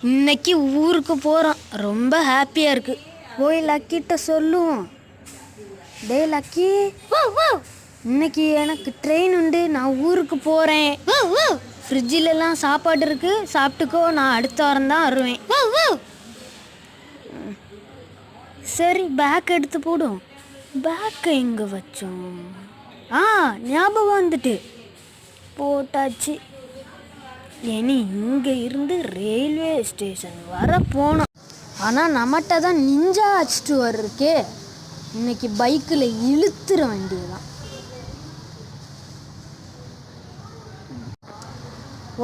இன்னைக்கு ஊருக்கு போகிறோம், ரொம்ப ஹாப்பியாக இருக்குது. போய் லக்கிட்ட சொல்லுவோம். டே லக்கி, இன்னைக்கு எனக்கு ட்ரெயின் உண்டு, நான் ஊருக்கு போகிறேன். ஃப்ரிட்ஜிலலாம் சாப்பாடு இருக்குது, சாப்பிட்டுக்கோ, நான் அடுத்த வாரம் தான் வருவேன். சரி, பேக் எடுத்து போடும். பேக்கை எங்கே வச்சோம்? ஞாபகம் வந்துட்டு போட்டாச்சு. இனி இங்கே இருந்து ரயில்வே ஸ்டேஷன் வர போனோம். ஆனால் நம்மகிட்ட தான் நிஞ்சா அடிச்சிட்டு வர்றக்கே. இன்னைக்கு பைக்கில் இழுத்துற வேண்டியதான்.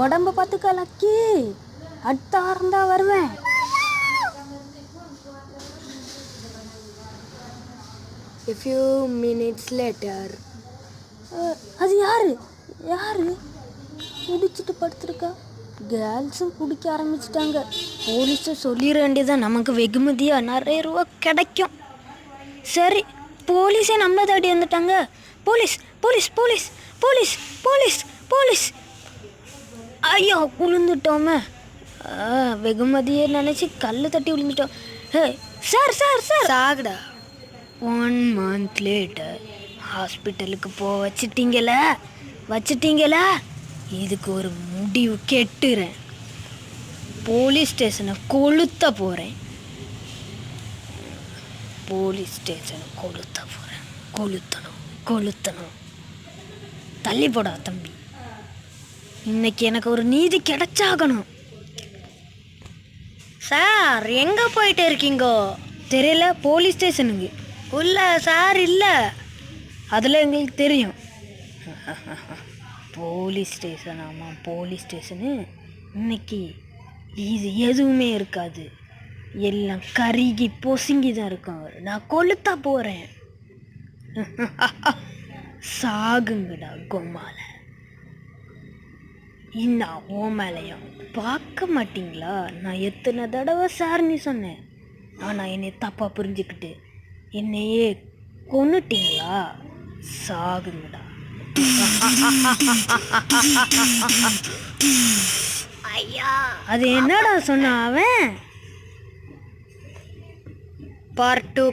உடம்ப பார்த்துக்க லக்கி, அடுத்த வாரம் தான் வருவேன். A few minutes later. அது யாரு யாரு குடிச்சிட்டு படுத்துருக்கா? கேர்ள்ஸும் குடிக்க ஆரம்பிச்சிட்டாங்க. போலீஸை சொல்லிட வேண்டியதான், நமக்கு வெகுமதியாக நிறைய ரூபா கிடைக்கும். சரி, போலீஸே நம்மளை தாட்டி வந்துட்டாங்க. Police police police police police police. ஐயோ, விழுந்துட்டோமே. வெகுமதியை நினச்சி கல் தட்டி விழுந்துட்டோம். சார் சார் சார் சாகுடா. 1 month later. ஹாஸ்பிட்டலுக்கு வச்சிட்டீங்களா? இதுக்கு ஒரு முடிவு கெட்டுறேன். போலீஸ் ஸ்டேஷனை கொளுத்த போகிறேன். போலீஸ் ஸ்டேஷனை கொளுத்த போகிறேன். கொளுத்தணும். தள்ளி போடா தம்பி, இன்னைக்கு எனக்கு ஒரு நீதி கிடைச்சாகணும். சார், எங்கே போயிட்டு இருக்கீங்கோ? தெரியல, போலீஸ் ஸ்டேஷனுக்கு உள்ள சார் இல்லை. அதில் எங்களுக்கு தெரியும். போலீஸ் ஸ்டேஷன், ஆமாம் போலீஸ் ஸ்டேஷனு. இன்னைக்கு இது எதுவுமே இருக்காது, எல்லாம் கருகி பொசுங்கி தான் இருக்கும். நான் கொளுத்த போகிறேன். சாகுங்கடா கொம்மால. இன்னும் ஓ மேலையும் பார்க்க மாட்டிங்களா? நான் எத்தனை தடவை சார்னு சொன்னேன், ஆனால் என்னை தப்பாக புரிஞ்சுக்கிட்டு என்னையே கொன்னுட்டீங்களா? சாகுங்கடா. ஐயா, அது என்னடா சொன்ன அவன்? Part 2